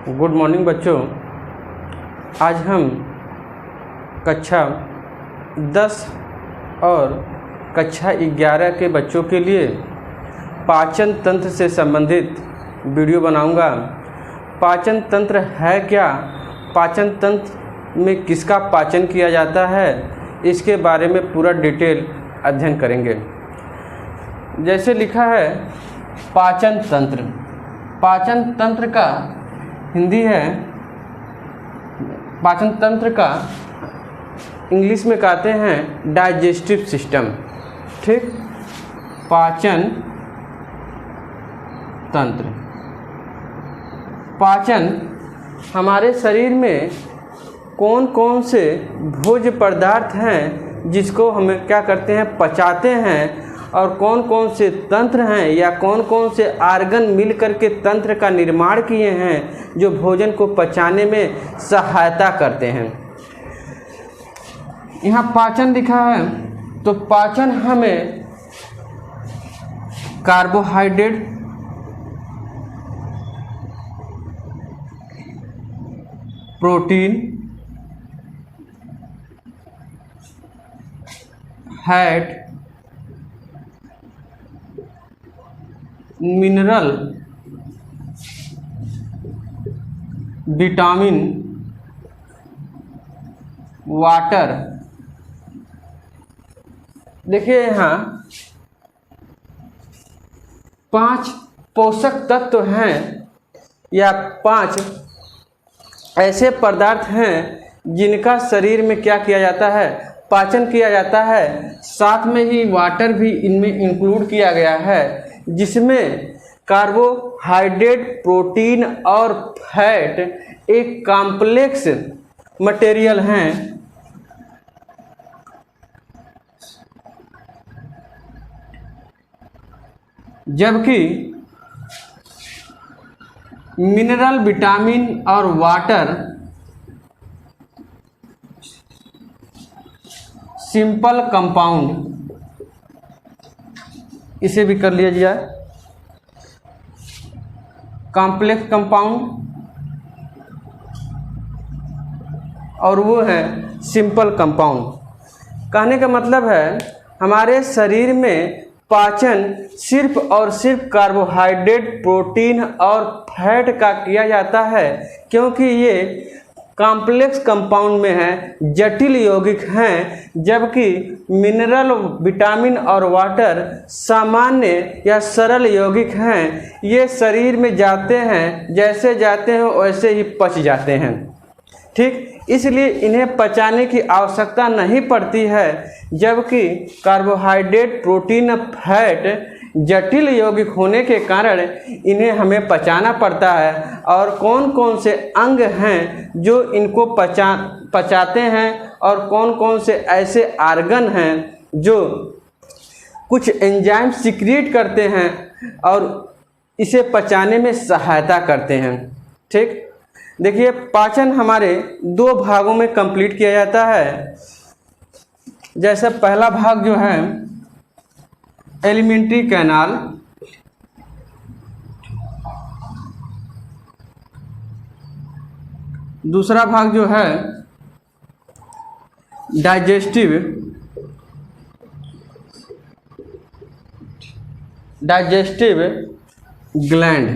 Good morning बच्चों। आज हम कक्षा 10 और कक्षा 11 के बच्चों के लिए पाचन तंत्र से संबंधित वीडियो बनाऊंगा। पाचन तंत्र है क्या, पाचन तंत्र में किसका पाचन किया जाता है, इसके बारे में पूरा डिटेल अध्ययन करेंगे। जैसे लिखा है पाचन तंत्र। पाचन तंत्र का हिंदी है, पाचन तंत्र का इंग्लिश में कहते हैं डाइजेस्टिव सिस्टम। ठीक, पाचन तंत्र। पाचन हमारे शरीर में कौन कौन से भोज्य पदार्थ हैं जिसको हम क्या करते हैं, पचाते हैं, और कौन कौन से तंत्र हैं या कौन कौन से आर्गन मिलकर के तंत्र का निर्माण किए हैं जो भोजन को पचाने में सहायता करते हैं। यहाँ पाचन लिखा है, तो पाचन हमें carbohydrate, protein, fat, mineral, vitamin, water. देखिए यहाँ 5 पोषक तत्व हैं या 5 ऐसे पदार्थ हैं जिनका शरीर में क्या किया जाता है, पाचन किया जाता है। साथ में ही वाटर भी इनमें इंक्लूड किया गया है, जिसमें कार्बोहाइड्रेट, प्रोटीन और फैट एक कॉम्प्लेक्स मटेरियल हैं। जबकि मिनरल, विटामिन और वाटर सिंपल कंपाउंड, इसे भी कर लिया जाए कॉम्प्लेक्स कंपाउंड, और वो है सिंपल कंपाउंड। कहने का मतलब है हमारे शरीर में पाचन सिर्फ और सिर्फ कार्बोहाइड्रेट, प्रोटीन और फैट का किया जाता है, क्योंकि ये कॉम्प्लेक्स कंपाउंड में है, जटिल यौगिक हैं। जबकि मिनरल, विटामिन और वाटर सामान्य या सरल यौगिक हैं। ये शरीर में जाते हैं, जैसे जाते हैं वैसे ही पच जाते हैं। ठीक, इसलिए इन्हें पचाने की आवश्यकता नहीं पड़ती है। जबकि कार्बोहाइड्रेट, प्रोटीन, फैट जटिल यौगिक होने के कारण इन्हें हमें पचाना पड़ता है। और कौन कौन से अंग हैं जो इनको पचाते हैं, और कौन कौन से ऐसे आर्गन हैं जो कुछ एंजाइम सीक्रेट करते हैं और इसे पचाने में सहायता करते हैं। ठीक, देखिए पाचन हमारे 2 भागों में कंप्लीट किया जाता है। जैसे पहला भाग जो है एलिमेंट्री कैनाल, दूसरा भाग जो है डाइजेस्टिव ग्लैंड।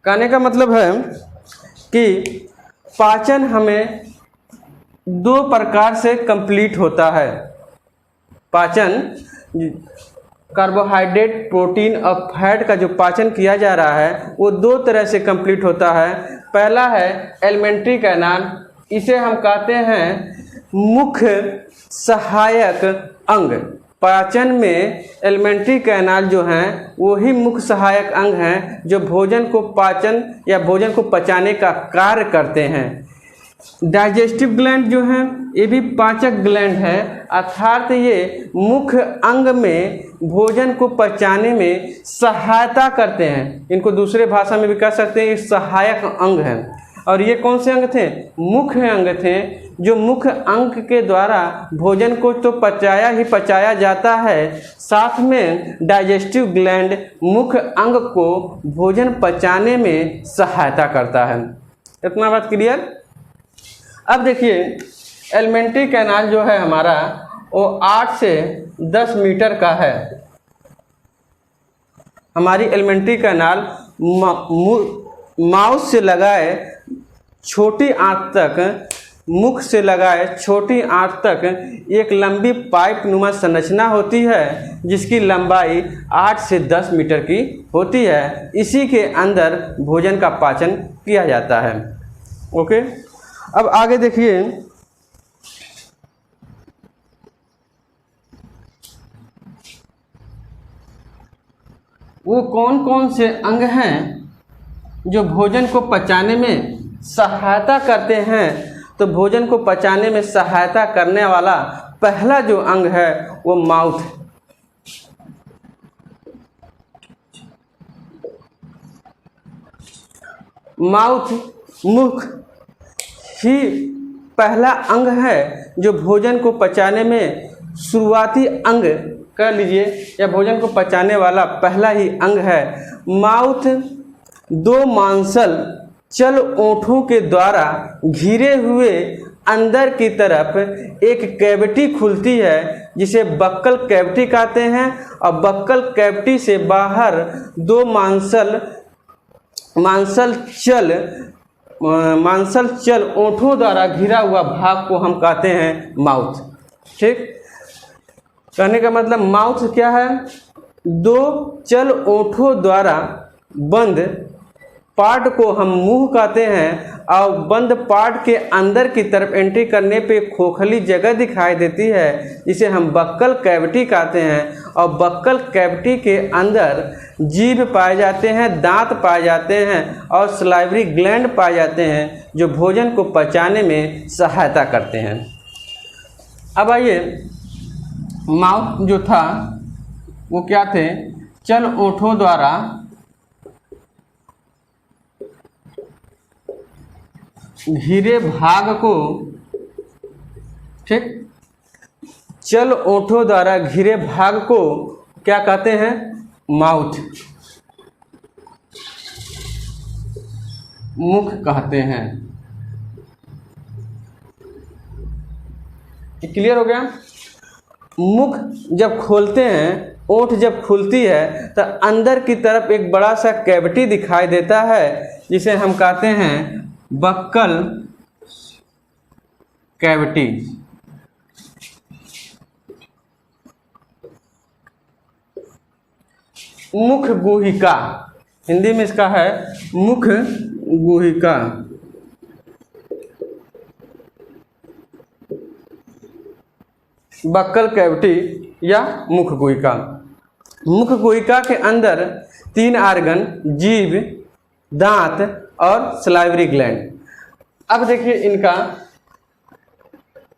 कहने का मतलब है कि पाचन हमें 2 प्रकार से कंप्लीट होता है। पाचन कार्बोहाइड्रेट, प्रोटीन और फैट का जो पाचन किया जा रहा है वो 2 तरह से कंप्लीट होता है। पहला है एलिमेंट्री कैनाल, इसे हम कहते हैं मुख्य सहायक अंग। पाचन में एलिमेंट्री कैनाल जो हैं वही मुख्य सहायक अंग हैं जो भोजन को पाचन या भोजन को पचाने का कार्य करते हैं। डाइजेस्टिव ग्लैंड जो हैं ये भी पाचक ग्लैंड है, अर्थात ये मुख्य अंग में भोजन को पचाने में सहायता करते हैं। इनको दूसरे भाषा में भी कह सकते हैं ये सहायक अंग हैं। और ये कौन से अंग थे? मुख्य अंग थे, जो मुख्य अंग के द्वारा भोजन को तो पचाया ही पचाया जाता है, साथ में डाइजेस्टिव ग्लैंड मुख्य अंग को भोजन पचाने में सहायता करता है। इतना बात क्लियर? अब देखिए एलिमेंट्री कैनाल जो है हमारा वो 8 से 10 मीटर का है। हमारी एलिमेंट्री कैनाल माउथ से लगाए छोटी आंत तक, मुख से लगाए छोटी आंत तक एक लंबी पाइप नुमा संरचना होती है, जिसकी लंबाई 8 से 10 मीटर की होती है। इसी के अंदर भोजन का पाचन किया जाता है। ओके, अब आगे देखिए वो कौन कौन से अंग हैं जो भोजन को पचाने में सहायता करते हैं। तो भोजन को पचाने में सहायता करने वाला पहला जो अंग है वो माउथ। माउथ मुख ही पहला अंग है जो भोजन को पचाने में शुरुआती अंग कर लीजिए, या भोजन को पचाने वाला पहला ही अंग है। माउथ 2 मांसल चल ओंठों के द्वारा घिरे हुए अंदर की तरफ एक कैविटी खुलती है, जिसे बक्कल कैविटी कहते हैं, और बक्कल कैविटी से बाहर 2 मांसल चल ओंठों द्वारा घिरा हुआ भाग को हम कहते हैं माउथ। ठीक, कहने का मतलब माउथ क्या है? 2 चल ओंठों द्वारा बंद पार्ट को हम मुंह कहते हैं, और बंद पार्ट के अंदर की तरफ एंट्री करने पे खोखली जगह दिखाई देती है, जिसे हम बक्कल कैविटी कहते हैं। और बक्कल कैविटी के अंदर जीभ पाए जाते हैं, दांत पाए जाते हैं और सलाइवरी ग्लैंड पाए जाते हैं, जो भोजन को पचाने में सहायता करते हैं। अब आइए, माउथ जो था वो क्या थे? चल ओंठों द्वारा घिरे भाग को, ठीक, चल ओंठों द्वारा घिरे भाग को क्या कहते हैं? माउथ, मुख कहते हैं। क्लियर हो गया? मुख जब खोलते हैं, ओंठ जब खुलती है तो अंदर की तरफ एक बड़ा सा कैविटी दिखाई देता है, जिसे हम कहते हैं बक्कल कैविटी। मुख गुहिका, हिंदी में इसका है मुख गुहिका। बक्कल कैविटी या मुख गुहिका। मुख गुहिका के अंदर 3 आर्गन, जीभ, दांत और सलाइवरी ग्लैंड। अब देखिए इनका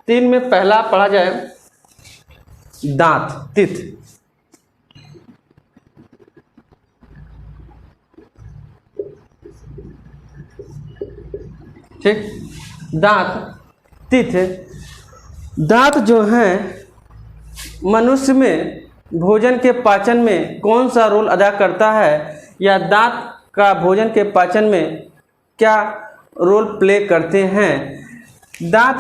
3 में पहला पढ़ा जाए दांत, टीथ। ठीक, दांत, टीथ। दांत जो हैं मनुष्य में भोजन के पाचन में कौन सा रोल अदा करता है, या दांत का भोजन के पाचन में क्या रोल प्ले करते हैं। दांत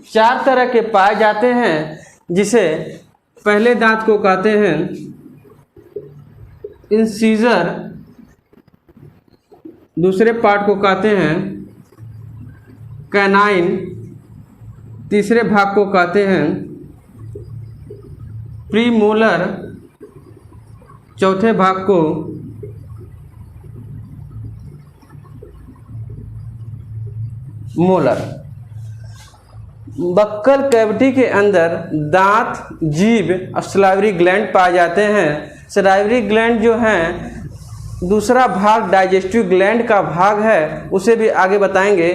चार तरह के पाए जाते हैं, जिसे पहले दांत को कहते हैं इंसीजर, दूसरे पार्ट को कहते हैं कैनाइन, तीसरे भाग को कहते हैं प्रीमोलर, चौथे भाग को मोलर। बक्कल कैविटी के अंदर दांत, जीभ और सलाइवरी ग्लैंड पाए जाते हैं। सलाइवरी ग्लैंड जो हैं, दूसरा भाग डाइजेस्टिव ग्लैंड का भाग है, उसे भी आगे बताएंगे।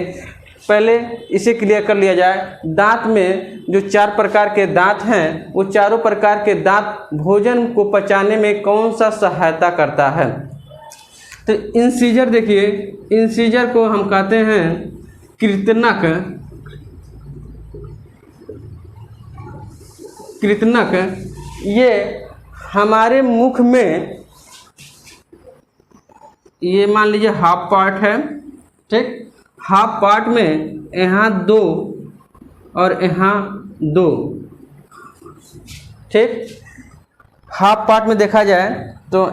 पहले इसे क्लियर कर लिया जाए। दांत में जो 4 प्रकार के दांत हैं, वो चारों प्रकार के दांत भोजन को पचाने में कौन सा सहायता करता है? तो इंसीजर, देखिए इंसीजर को हम कहते हैं कृतनक। कृतनक ये हमारे मुख में, ये मान लीजिए हाफ पार्ट है, ठीक। हाफ पार्ट में यहाँ 2 और यहाँ 2, ठीक। हाफ पार्ट में देखा जाए तो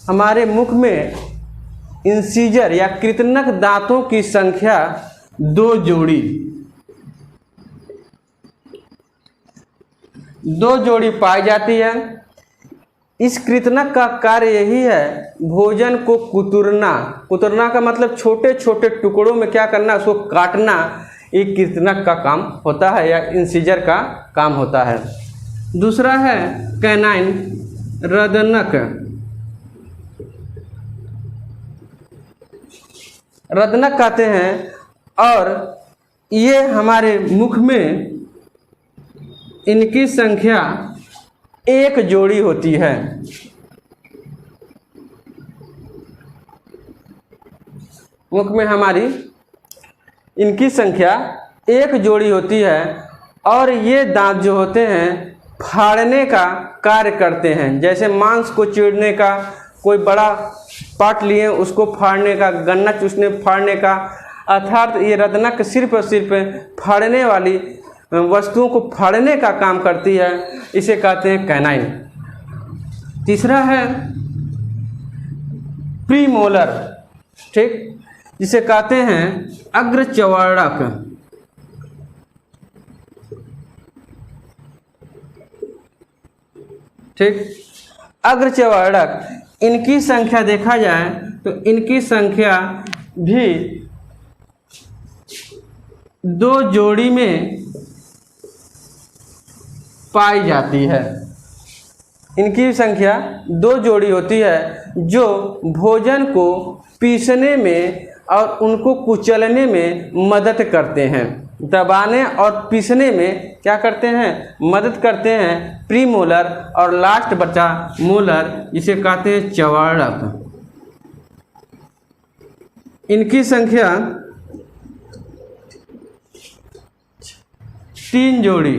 हमारे मुख में इंसीजर या कृतनक दांतों की संख्या 2 जोड़ी पाई जाती है। इस कृतनक का कार्य यही है, भोजन को कुतरना। कुतरना का मतलब छोटे छोटे टुकड़ों में क्या करना, उसको काटना। ये कृतनक का काम होता है या इंसीजर का काम होता है। दूसरा है कैनाइन रदनक। रदनक कहते हैं, और ये हमारे मुख में इनकी संख्या 1 जोड़ी होती है। मुख में हमारी इनकी संख्या 1 जोड़ी होती है, और ये दांत जो होते हैं फाड़ने का कार्य करते हैं। जैसे मांस को चीरने का, कोई बड़ा पार्ट लिए उसको फाड़ने का, गन्ना चूसने फाड़ने का, अर्थात ये रदनक सिर्फ और सिर्फ फाड़ने वाली वस्तुओं को फाड़ने का काम करती है। इसे कहते हैं कैनाइन। तीसरा है प्रीमोलर, ठीक, जिसे कहते हैं अग्रचर्वणक। ठीक, अग्रचर्वणक, इनकी संख्या देखा जाए तो इनकी संख्या भी 2 जोड़ी में पाई जाती है। इनकी संख्या 2 जोड़ी होती है, जो भोजन को पीसने में और उनको कुचलने में मदद करते हैं। दबाने और पीसने में क्या करते हैं, मदद करते हैं। प्रीमोलर और लास्ट बचा मोलर, जिसे कहते हैं चर्वणक। इनकी संख्या 3 जोड़ी।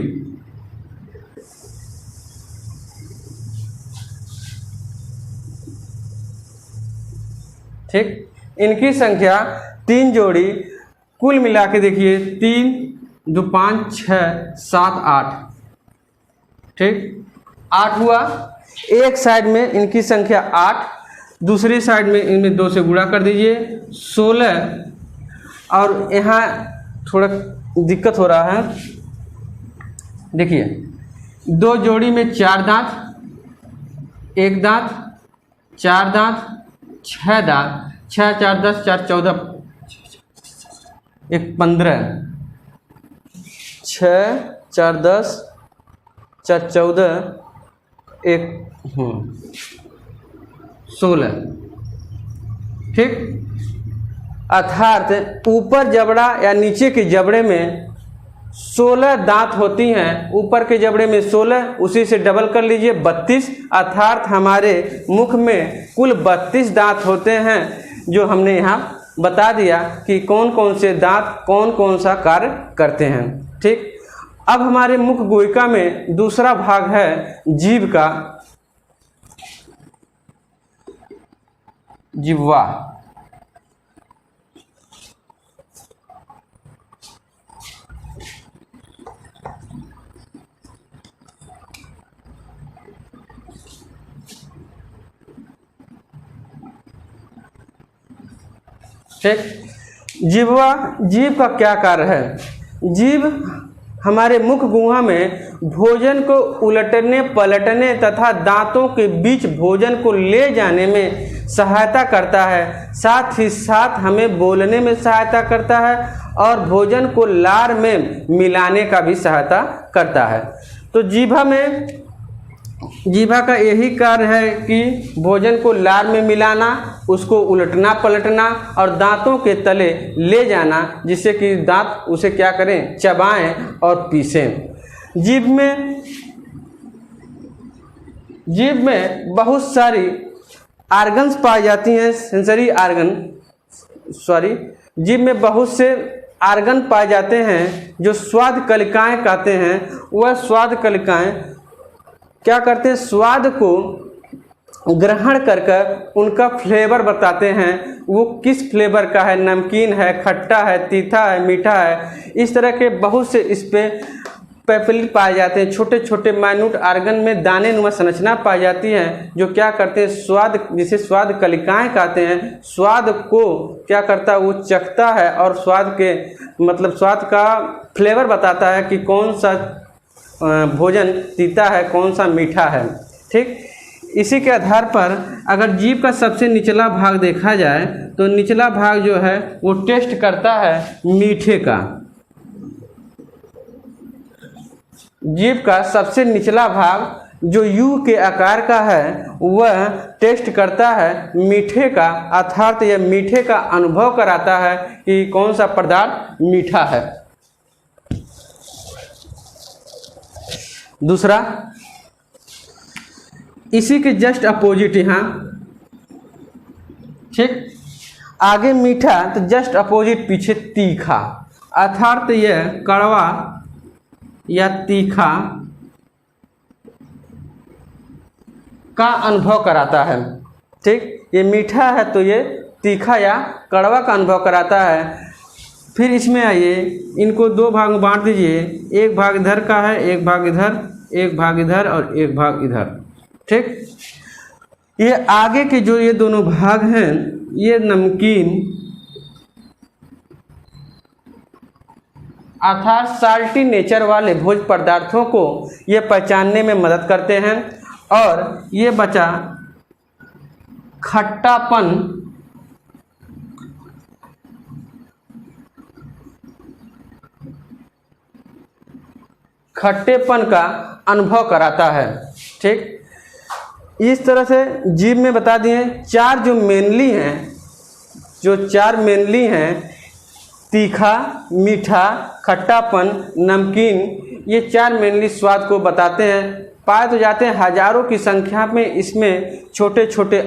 ठीक, इनकी संख्या 3 जोड़ी। कुल मिला के देखिए 3, 2, 5, 6, 7, 8। ठीक, 8 हुआ। एक साइड में इनकी संख्या 8, दूसरी साइड में इनमें 2 से गुणा कर दीजिए 16। और यहाँ थोड़ा दिक्कत हो रहा है, देखिए 2 जोड़ी में 4 दांत, 1 दांत, 4 दांत, 6 दांत, 6, 4, 10, 4, 14, 1, 15, 6, 4, 10, 4, 14, 1, 16। ठीक, अर्थात ऊपर जबड़ा या नीचे के जबड़े में 16 दांत होती हैं। ऊपर के जबड़े में 16, उसी से डबल कर लीजिए 32। अर्थात हमारे मुख में कुल 32 दांत होते हैं, जो हमने यहाँ बता दिया कि कौन कौन से दांत कौन कौन सा कार्य करते हैं। ठीक, अब हमारे मुख गुहिका में दूसरा भाग है जीभ का, जिह्वा। ठीक, जिह्वा, जीभ का क्या कार्य है? जीभ हमारे मुख गुहा में भोजन को उलटने पलटने तथा दांतों के बीच भोजन को ले जाने में सहायता करता है। साथ ही साथ हमें बोलने में सहायता करता है और भोजन को लार में मिलाने का भी सहायता करता है। तो जीभा में जीभा का यही कार्य है कि भोजन को लार में मिलाना, उसको उलटना पलटना और दांतों के तले ले जाना, जिससे कि दांत उसे क्या करें, चबाएं और पीसें। जीभ में बहुत सारी आर्गन्स पाई जाती हैं, सेंसरी आर्गन, जीभ में बहुत से आर्गन पाए जाते हैं जो स्वाद कलिकाएं कहते हैं। वह स्वाद कलिकाएं क्या करते हैं, स्वाद को ग्रहण कर उनका फ्लेवर बताते हैं। वो किस फ्लेवर का है, नमकीन है, खट्टा है, तीखा है, मीठा है, इस तरह के बहुत से इस पे पेपिल पाए जाते हैं। छोटे छोटे माइन्यूट आर्गन में दाने नुमा संरचना पाई जाती है जो क्या करते हैं, स्वाद, जिसे स्वाद कलिकाएं कहते हैं, स्वाद को क्या करता है, वो चखता है और स्वाद के मतलब स्वाद का फ्लेवर बताता है कि कौन सा भोजन तीता है, कौन सा मीठा है। ठीक, इसी के आधार पर अगर जीभ का सबसे निचला भाग देखा जाए तो निचला भाग जो है वो टेस्ट करता है मीठे का। जीभ का सबसे निचला भाग जो यू के आकार का है वह टेस्ट करता है मीठे का, अर्थात यह मीठे का अनुभव कराता है कि कौन सा पदार्थ मीठा है। दूसरा, इसी के जस्ट अपोजिट यहाँ, ठीक, आगे मीठा तो जस्ट अपोजिट पीछे तीखा, अर्थात यह कड़वा या तीखा का अनुभव कराता है। ठीक, ये मीठा है तो ये तीखा या कड़वा का अनुभव कराता है। फिर इसमें आइए, इनको दो भाग में बांट दीजिए, एक भाग इधर का है, एक भाग इधर, एक भाग इधर और एक भाग इधर। ठीक, ये आगे के जो ये दोनों भाग हैं ये नमकीन अर्थात साल्टी नेचर वाले भोज्य पदार्थों को ये पहचानने में मदद करते हैं और ये बचा खट्टापन, खट्टेपन का अनुभव कराता है। ठीक, इस तरह से जीभ में बता दिए चार जो मेनली हैं, तीखा, मीठा, खट्टापन, नमकीन, ये चार मेनली स्वाद को बताते हैं। पाए तो जाते हैं हजारों की संख्या में, इसमें छोटे छोटे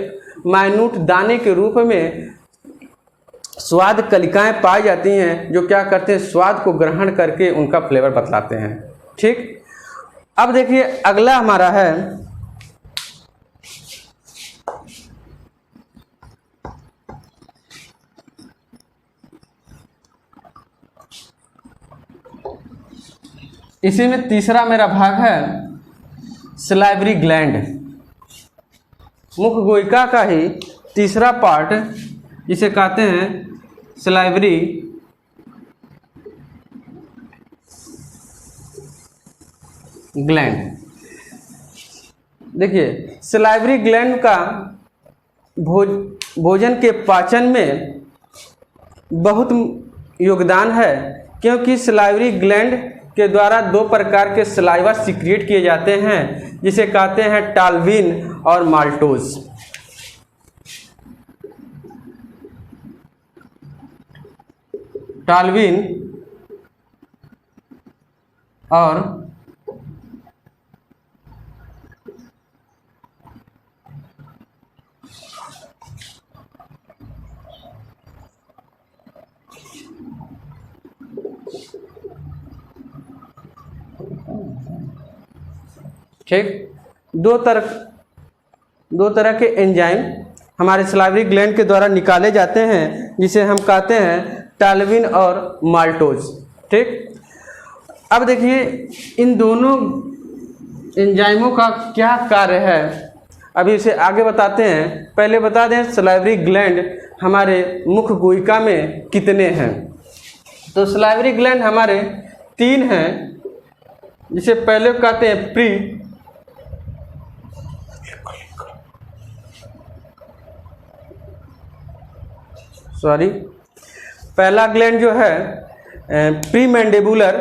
माइन्यूट दाने के रूप में स्वाद कलिकाएं पाई जाती हैं जो क्या करते हैं, स्वाद को ग्रहण करके उनका फ्लेवर बतलाते हैं। ठीक, अब देखिए अगला हमारा है इसी में तीसरा मेरा भाग है सलाइवरी ग्लैंड, मुख गोयिका का ही तीसरा पार्ट जिसे कहते हैं सलाइवरी ग्लैंड। देखिए सलाइवरी ग्लैंड का भोजन के पाचन में बहुत योगदान है, क्योंकि सलाइवरी ग्लैंड के द्वारा दो प्रकार के सलाइवा सिक्रिएट किए जाते हैं जिसे कहते हैं टाल्विन और माल्टोज। टाल्विन और ठीक, दो तरह के एंजाइम हमारे सलाइवरी ग्लैंड के द्वारा निकाले जाते हैं जिसे हम कहते हैं टाल्विन और माल्टोज। ठीक, अब देखिए इन दोनों एंजाइमों का क्या कार्य है, अभी इसे आगे बताते हैं। पहले बता दें सलाइवरी ग्लैंड हमारे मुख गोयिका में कितने हैं। तो सलाइवरी ग्लैंड हमारे 3 हैं, जिसे पहले कहते हैं पहला ग्लैंड जो है प्री मैंडिबुलर,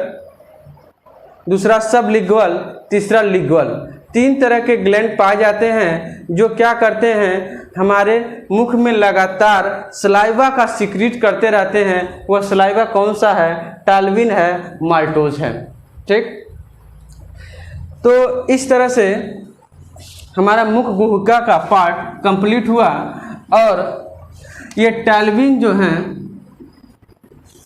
दूसरा सब लिग्वल, तीसरा लिग्वल। 3 तरह के ग्लैंड पाए जाते हैं जो क्या करते हैं, हमारे मुख में लगातार सलाइवा का सिक्रीट करते रहते हैं। वह सलाइवा कौन सा है, टाल्विन है, माल्टोज है। ठीक, तो इस तरह से हमारा मुख गुहिका का पार्ट कंप्लीट हुआ। और ये टाल्विन जो हैं,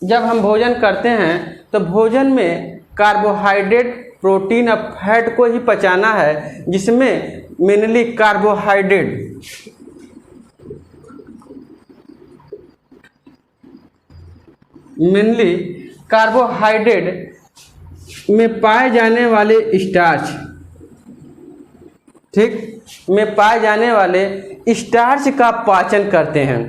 जब हम भोजन करते हैं तो भोजन में कार्बोहाइड्रेट, प्रोटीन और फैट को ही पचाना है, जिसमें मेनली कार्बोहाइड्रेट में पाए जाने वाले स्टार्च, ठीक, में पाए जाने वाले स्टार्च का पाचन करते हैं।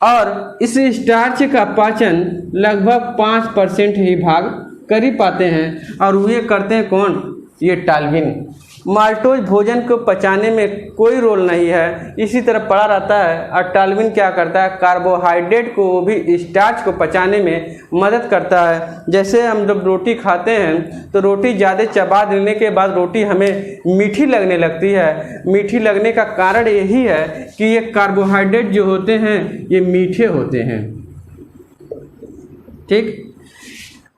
और इस स्टार्च का पाचन लगभग 5% ही भाग कर ही पाते हैं। और ये करते हैं कौन, ये टाल्विन। माल्टोज भोजन को पचाने में कोई रोल नहीं है, इसी तरह पड़ा रहता है। और टाल्विन क्या करता है, कार्बोहाइड्रेट को, वो भी स्टार्च को पचाने में मदद करता है। जैसे हम जब रोटी खाते हैं तो रोटी ज़्यादा चबा देने के बाद रोटी हमें मीठी लगने लगती है। मीठी लगने का कारण यही है कि ये कार्बोहाइड्रेट जो होते हैं ये मीठे होते हैं। ठीक,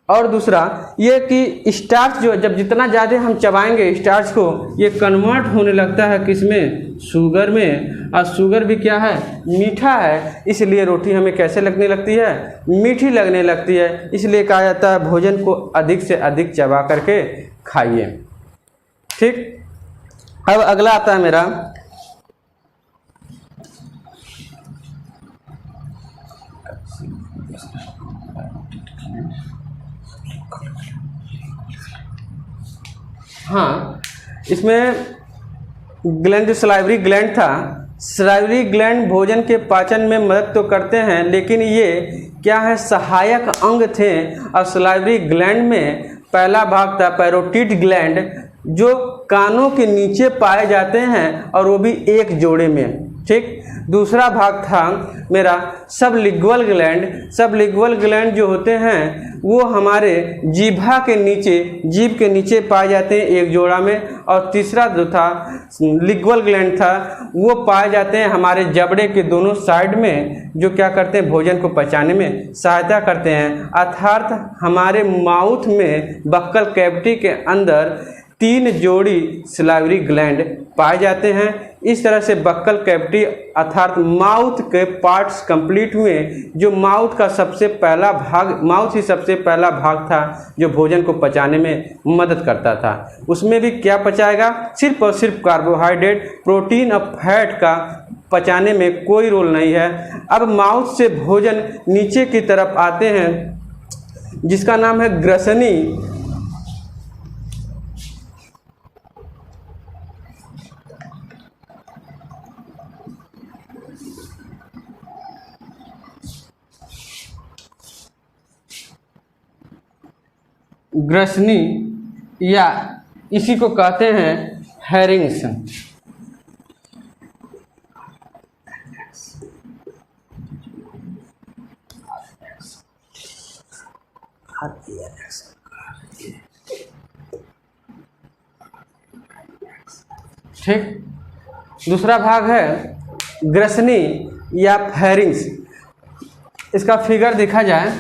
और दूसरा ये कि स्टार्च जो जब जितना ज़्यादा हम चबाएंगे स्टार्च को, ये कन्वर्ट होने लगता है किसमें, शुगर में। और शुगर भी क्या है, मीठा है, इसलिए रोटी हमें कैसे लगने लगती है, मीठी लगने लगती है। इसलिए कहा जाता है भोजन को अधिक से अधिक चबा करके खाइए। ठीक, अब अगला आता है मेरा हाँ, इसमें ग्लैंड जो सलाइवरी ग्लैंड था, सलाइवरी ग्लैंड भोजन के पाचन में मदद तो करते हैं, लेकिन ये क्या है, सहायक अंग थे। और सलाइवरी ग्लैंड में पहला भाग था पैरोटिड ग्लैंड, जो कानों के नीचे पाए जाते हैं और वो भी एक जोड़े में। ठीक, दूसरा भाग था मेरा सबलिंगुअल ग्लैंड। सबलिंगुअल ग्लैंड जो होते हैं वो हमारे जीभा के नीचे, जीभ के नीचे पाए जाते हैं एक जोड़ा में। और तीसरा जो था लिंगुअल ग्लैंड था, वो पाए जाते हैं हमारे जबड़े के दोनों साइड में, जो क्या करते हैं, भोजन को पचाने में सहायता करते हैं। अर्थात हमारे माउथ में बक्कल कैविटी के अंदर 3 जोड़ी सलाइवरी ग्लैंड पाए जाते हैं। इस तरह से बक्कल कैविटी अर्थात माउथ के पार्ट्स कंप्लीट हुए। जो माउथ का सबसे पहला भाग, माउथ ही सबसे पहला भाग था जो भोजन को पचाने में मदद करता था। उसमें भी क्या पचाएगा, सिर्फ और सिर्फ कार्बोहाइड्रेट, प्रोटीन और फैट का पचाने में कोई रोल नहीं है। अब माउथ से भोजन नीचे की तरफ आते हैं, जिसका नाम है ग्रसनी। ग्रसनी या इसी को कहते हैं हैरिंग्स। ठीक, दूसरा भाग है ग्रसनी या हैरिंग्स। इसका फिगर देखा जाए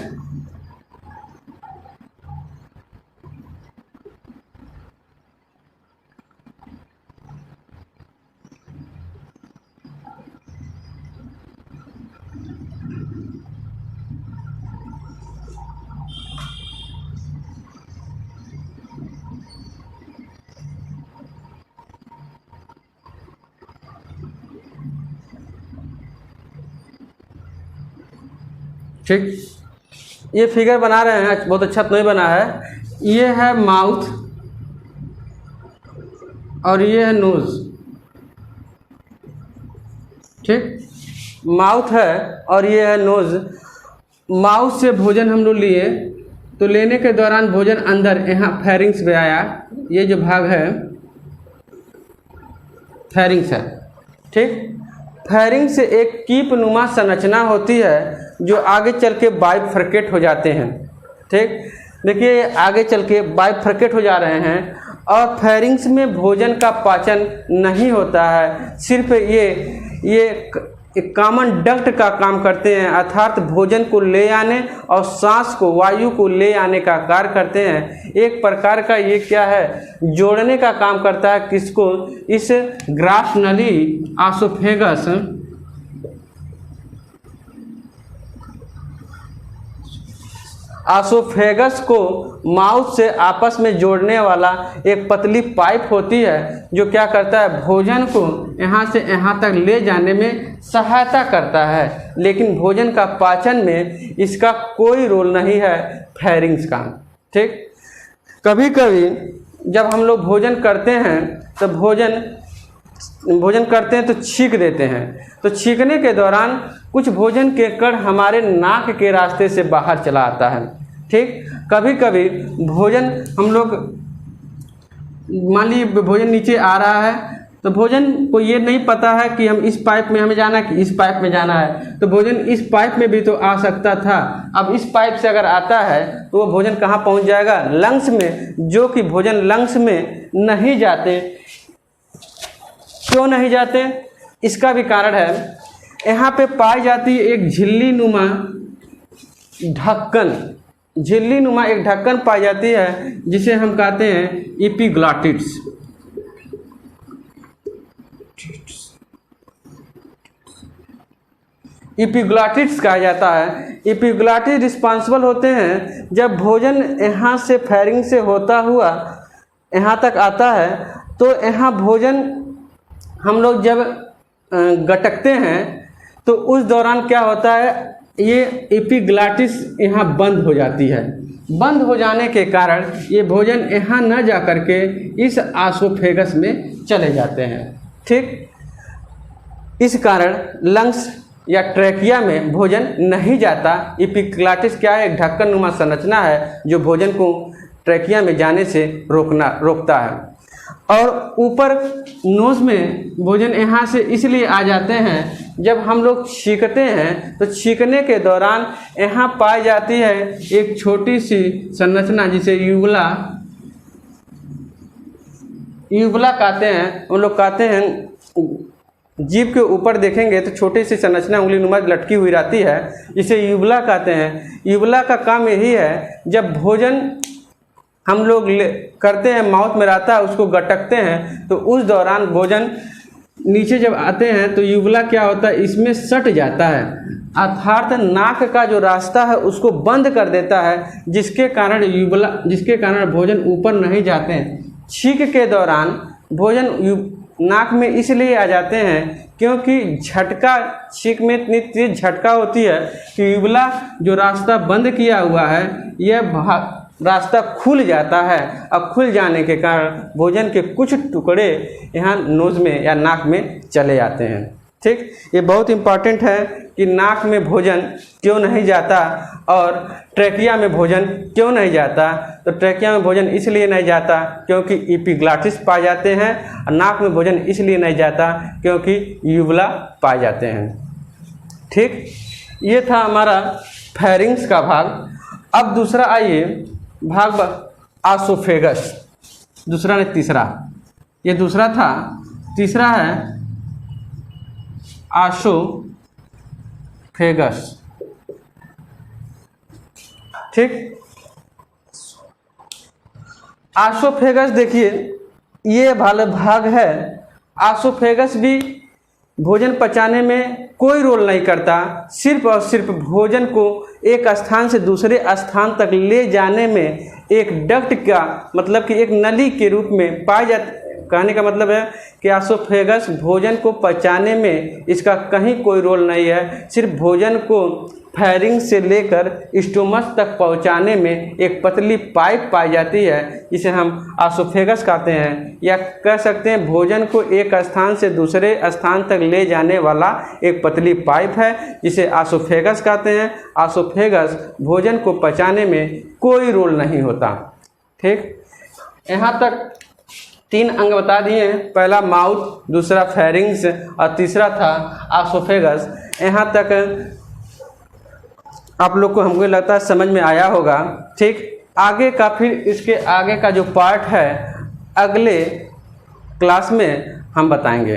ठीक, ये फिगर बना रहे हैं, बहुत अच्छा तो नहीं बना है। ये है माउथ और ये है नोज। ठीक, माउथ है और ये है नोज। माउथ से भोजन हम लोग लिए, तो लेने के दौरान भोजन अंदर यहाँ फेरिंग्स में आया। ये जो भाग है फेरिंग्स है। ठीक, फेरिंग्स से एक कीप नुमा संरचना होती है जो आगे चल के बाइफरकेट हो जाते हैं। ठीक, देखिए आगे चल के बाइफरकेट हो जा रहे हैं और फेरिंग्स में भोजन का पाचन नहीं होता है, सिर्फ ये एक कॉमन डक्ट का काम करते हैं, अर्थात भोजन को ले आने और सांस को, वायु को ले आने का कार्य करते हैं। एक प्रकार का ये क्या है, जोड़ने का काम करता है। किसको? इस ग्रास नली आसोफेगस को माउथ से आपस में जोड़ने वाला एक पतली पाइप होती है, जो क्या करता है, भोजन को यहाँ से यहाँ तक ले जाने में सहायता करता है। लेकिन भोजन का पाचन में इसका कोई रोल नहीं है, फेरिंग्स का। ठीक, कभी कभी जब हम लोग भोजन करते हैं तो भोजन करते हैं तो छींक देते हैं, तो छींकने के दौरान कुछ भोजन के कण हमारे नाक के रास्ते से बाहर चला आता है। ठीक, कभी कभी भोजन हम लोग, मान लीजिए भोजन नीचे आ रहा है, तो भोजन को ये नहीं पता है कि हम इस पाइप में हमें जाना है कि इस पाइप में जाना है, तो भोजन इस पाइप में भी तो आ सकता था। अब इस पाइप से अगर आता है तो वो भोजन कहाँ पहुँच जाएगा, लंग्स में, जो कि भोजन लंग्स में नहीं जाते। क्यों नहीं जाते? इसका भी कारण है, यहाँ पे पाई जाती है एक झिल्ली नुमा एक ढक्कन पाई जाती है, जिसे हम कहते हैं एपिग्लॉटिड्स। एपिग्लॉटिड्स कहा जाता है। एपिग्लॉटिड्स रिस्पॉन्सिबल होते हैं जब भोजन यहाँ से फेरिंग से होता हुआ यहाँ तक आता है, तो यहाँ भोजन हम लोग जब गटकते हैं तो उस दौरान क्या होता है, ये एपिग्लॉटिस यहाँ बंद हो जाती है। बंद हो जाने के कारण ये भोजन यहाँ न जा कर के इस आसोफेगस में चले जाते हैं। ठीक, इस कारण लंग्स या ट्रैकिया में भोजन नहीं जाता। एपिग्लॉटिस क्या है, एक ढक्कन नुमा संरचना है जो भोजन को ट्रैकिया में जाने से रोकता है। और ऊपर नोज में भोजन यहाँ से इसलिए आ जाते हैं, जब हम लोग छींकते हैं तो छींकने के दौरान यहाँ पाई जाती है एक छोटी सी संरचना, जिसे यूबुला कहते हैं। उन लोग कहते हैं जीभ के ऊपर देखेंगे तो छोटी सी संरचना उंगली नुमा लटकी हुई रहती है, इसे यूबुला कहते हैं। यूबुला का काम यही है, जब भोजन हम लोग करते हैं, माउथ में रहता है, उसको गटकते हैं, तो उस दौरान भोजन नीचे जब आते हैं तो यूबुला क्या होता है, इसमें सट जाता है, अर्थात नाक का जो रास्ता है उसको बंद कर देता है, जिसके कारण भोजन ऊपर नहीं जाते हैं। छींक के दौरान भोजन नाक में इसलिए आ जाते हैं क्योंकि छींक में इतनी तेज झटका होती है कि यूबुला जो रास्ता बंद किया हुआ है, यह रास्ता खुल जाता है। अब खुल जाने के कारण भोजन के कुछ टुकड़े यहाँ नोज में या नाक में चले आते हैं। ठीक, ये बहुत इम्पॉर्टेंट है कि नाक में भोजन क्यों नहीं जाता और ट्रैकिया में भोजन क्यों नहीं जाता। तो ट्रैकिया में भोजन इसलिए नहीं जाता क्योंकि एपिग्लॉटिस पाए जाते हैं, और नाक में भोजन इसलिए नहीं जाता क्योंकि यूबुला पाए जाते हैं। ठीक, ये था हमारा फेरिंग्स का भाग। अब दूसरा आइए भाग आसोफेगस, दूसरा नहीं तीसरा, ये दूसरा था, तीसरा है आसोफेगस। ठीक, आसोफेगस देखिए ये वाला भाग है। आसोफेगस भी भोजन पचाने में कोई रोल नहीं करता, सिर्फ और सिर्फ भोजन को एक स्थान से दूसरे स्थान तक ले जाने में एक डक्ट का मतलब कि एक नली के रूप में पाया जाता। कहने का मतलब है कि आसोफेगस भोजन को पचाने में इसका कहीं कोई रोल नहीं है, सिर्फ भोजन को फेरिंग से लेकर स्टोमच तक पहुंचाने में एक पतली पाइप पाई जाती है, जिसे हम आसोफेगस कहते हैं, या कह सकते हैं भोजन को एक स्थान से दूसरे स्थान तक ले जाने वाला एक पतली पाइप है, जिसे आसोफेगस कहते हैं। आसोफेगस भोजन को पचाने में कोई रोल नहीं होता। ठीक, यहाँ तक 3 अंग बता दिए हैं, पहला माउथ, दूसरा फेरिंग्स और तीसरा था आसोफेगस। यहाँ तक आप लोग को हमको लगता है समझ में आया होगा। ठीक, आगे का फिर इसके आगे का जो पार्ट है अगले क्लास में हम बताएंगे।